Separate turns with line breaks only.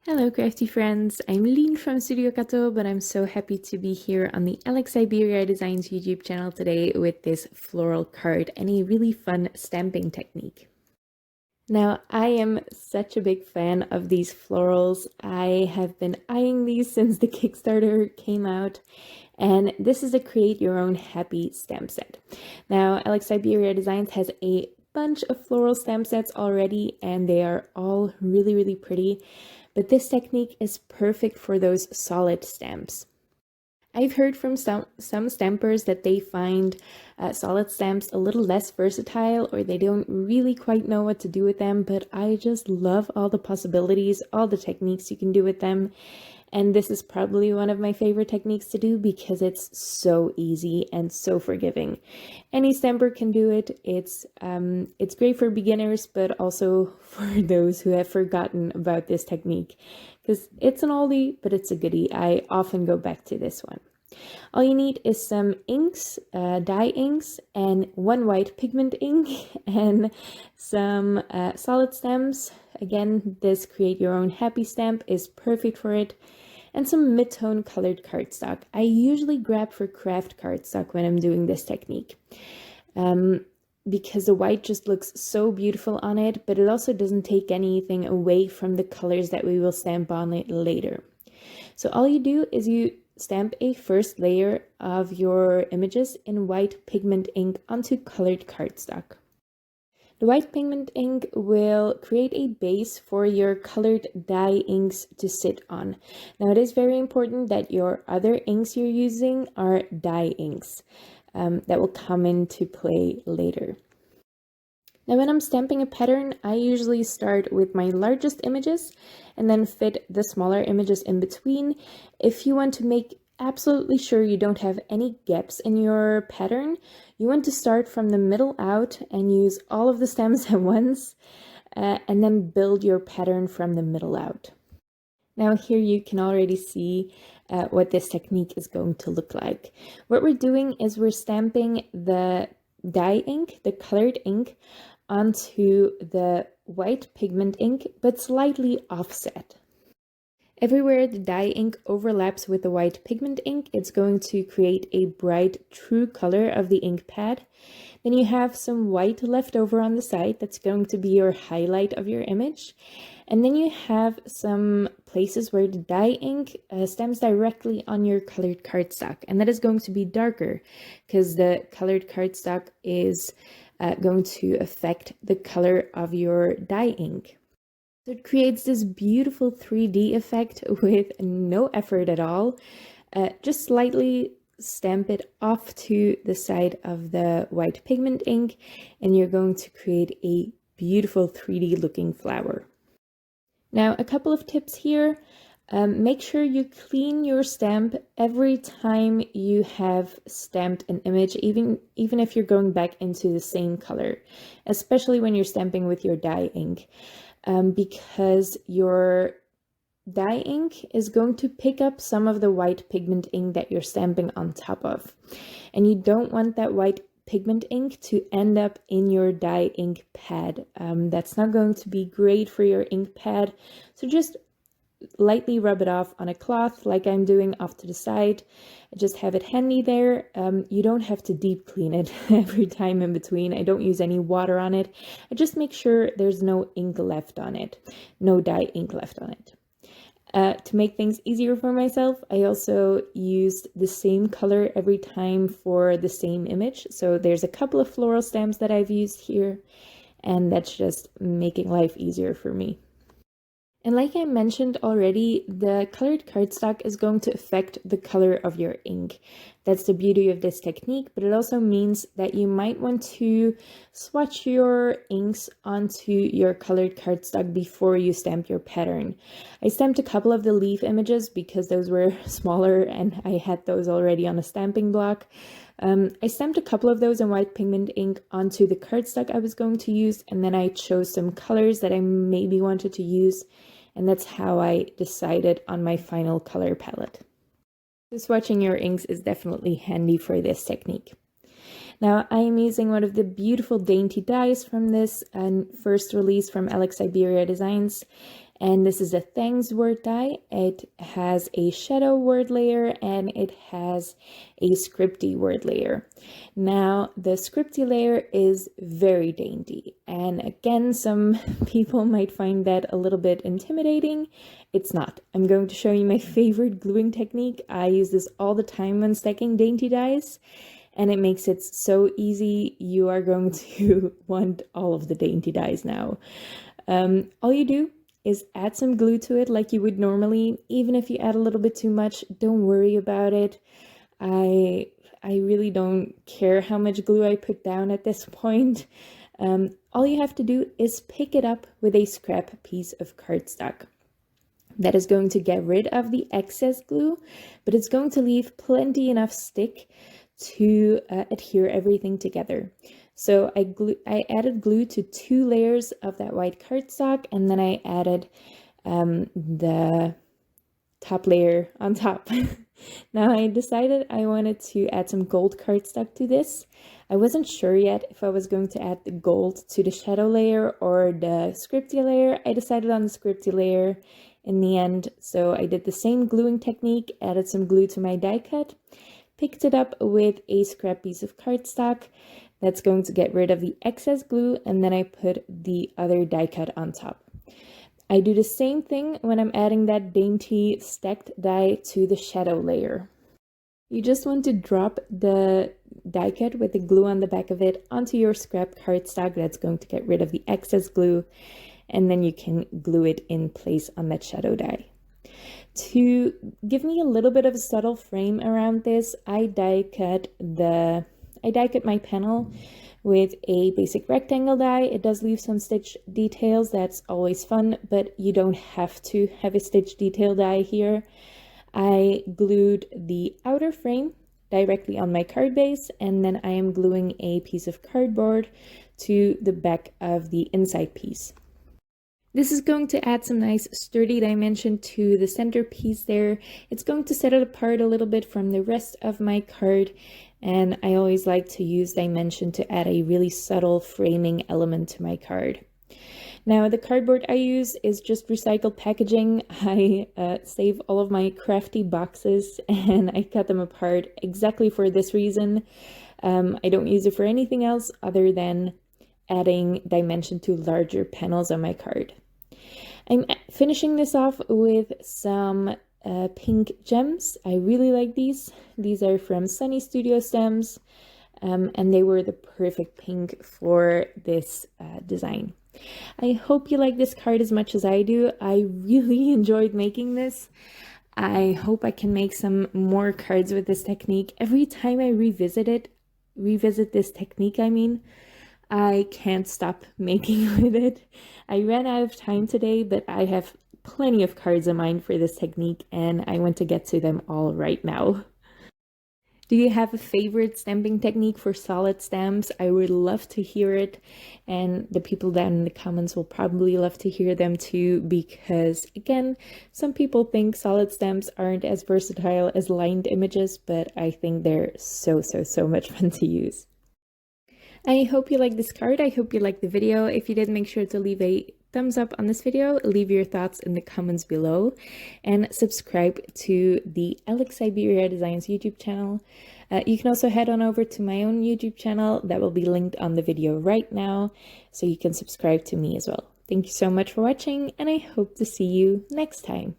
Hello crafty friends, I'm Lien from Studio Kato, but I'm so happy to be here on the Syberia Designs YouTube channel today with this floral card and a really fun stamping technique. Now, I am such a big fan of these florals. I have been eyeing these since the Kickstarter came out, and this is a create your own happy stamp set. Now, Syberia Designs has a bunch of floral stamp sets already, and they are all really pretty. But this technique is perfect for those solid stamps. I've heard from some stampers that they find solid stamps a little less versatile, or they don't really quite know what to do with them, but I just love all the possibilities, all the techniques you can do with them. And this is probably one of my favorite techniques to do because it's so easy and so forgiving. Any stamper can do it. It's great for beginners, but also for those who have forgotten about this technique, because it's an oldie, but it's a goodie. I often go back to this one. All you need is some inks, dye inks, and one white pigment ink, and some solid stamps. Again, this Create Your Own Happy stamp is perfect for it. And some mid-tone colored cardstock. I usually grab for craft cardstock when I'm doing this technique. Because the white just looks so beautiful on it, but it also doesn't take anything away from the colors that we will stamp on it later. So all you do is you stamp a first layer of your images in white pigment ink onto colored cardstock. The white pigment ink will create a base for your colored dye inks to sit on. Now it is very important that your other inks you're using are dye inks. That will come into play later. Now when I'm stamping a pattern, I usually start with my largest images and then fit the smaller images in between. If you want to make absolutely sure you don't have any gaps in your pattern, you want to start from the middle out and use all of the stems at once, and then build your pattern from the middle out. Now here you can already see what this technique is going to look like. What we're doing is we're stamping the dye ink, the colored ink, onto the white pigment ink, but slightly offset. Everywhere the dye ink overlaps with the white pigment ink, it's going to create a bright, true color of the ink pad. Then you have some white left over on the side. That's going to be your highlight of your image. And then you have some places where the dye ink stamps directly on your colored cardstock. And that is going to be darker because the colored cardstock is going to affect the color of your dye ink. So it creates this beautiful 3D effect with no effort at all. Just slightly stamp it off to the side of the white pigment ink, and you're going to create a beautiful 3D looking flower. Now, a couple of tips here. Make sure you clean your stamp every time you have stamped an image, even if you're going back into the same color, especially when you're stamping with your dye ink. Because your dye ink is going to pick up some of the white pigment ink that you're stamping on top of. And you don't want that white pigment ink to end up in your dye ink pad. That's not going to be great for your ink pad. So just lightly rub it off on a cloth like I'm doing off to the side. Just have it handy there. You don't have to deep clean it every time in between. I don't use any water on it. I just make sure there's no ink left on it, no dye ink left on it. To make things easier for myself, I also used the same color every time for the same image. So there's a couple of floral stamps that I've used here, and that's just making life easier for me. And like I mentioned already, the colored cardstock is going to affect the color of your ink. That's the beauty of this technique, but it also means that you might want to swatch your inks onto your colored cardstock before you stamp your pattern. I stamped a couple of the leaf images because those were smaller and I had those already on a stamping block. I stamped a couple of those in white pigment ink onto the cardstock I was going to use, and then I chose some colors that I maybe wanted to use. And that's how I decided on my final color palette. So swatching your inks is definitely handy for this technique. Now I am using one of the beautiful dainty dies from this first release from Syberia Designs. And this is a thanks word die. It has a shadow word layer and it has a scripty word layer. Now, the scripty layer is very dainty. And again, some people might find that a little bit intimidating. It's not. I'm going to show you my favorite gluing technique. I use this all the time when stacking dainty dies, and it makes it so easy. You are going to want all of the dainty dies now. All you do is add some glue to it like you would normally. Even if you add a little bit too much, don't worry about it. I really don't care how much glue I put down at this point. All you have to do is pick it up with a scrap piece of cardstock. That is going to get rid of the excess glue, but it's going to leave plenty enough stick to adhere everything together. So I added glue to 2 layers of that white cardstock, and then I added the top layer on top. Now I decided I wanted to add some gold cardstock to this. I wasn't sure yet if I was going to add the gold to the shadow layer or the scripty layer. I decided on the scripty layer in the end. So I did the same gluing technique, added some glue to my die cut, picked it up with a scrap piece of cardstock. That's going to get rid of the excess glue, and then I put the other die cut on top. I do the same thing when I'm adding that dainty stacked die to the shadow layer. You just want to drop the die cut with the glue on the back of it onto your scrap cardstock. That's going to get rid of the excess glue, and then you can glue it in place on that shadow die. To give me a little bit of a subtle frame around this, I die cut my panel with a basic rectangle die. It does leave some stitch details, that's always fun, but you don't have to have a stitch detail die here. I glued the outer frame directly on my card base, and then I am gluing a piece of cardboard to the back of the inside piece. This is going to add some nice sturdy dimension to the centerpiece there. It's going to set it apart a little bit from the rest of my card, and I always like to use dimension to add a really subtle framing element to my card. Now, the cardboard I use is just recycled packaging. I save all of my crafty boxes and I cut them apart exactly for this reason. I don't use it for anything else other than adding dimension to larger panels on my card. I'm finishing this off with some pink gems. I really like these. These are from Sunny Studio Stems, and they were the perfect pink for this design. I hope you like this card as much as I do. I really enjoyed making this. I hope I can make some more cards with this technique. Every time I revisit this technique, I can't stop making with it. I ran out of time today, but I have plenty of cards in mind for this technique, and I want to get to them all right now. Do you have a favorite stamping technique for solid stamps? I would love to hear it, and the people down in the comments will probably love to hear them too, because again, some people think solid stamps aren't as versatile as lined images, but I think they're so much fun to use. I hope you like this card. I hope you liked the video. If you did, make sure to leave a thumbs up on this video, leave your thoughts in the comments below, and subscribe to the Syberia Designs YouTube channel. You can also head on over to my own YouTube channel that will be linked on the video right now, so you can subscribe to me as well. Thank you so much for watching, and I hope to see you next time.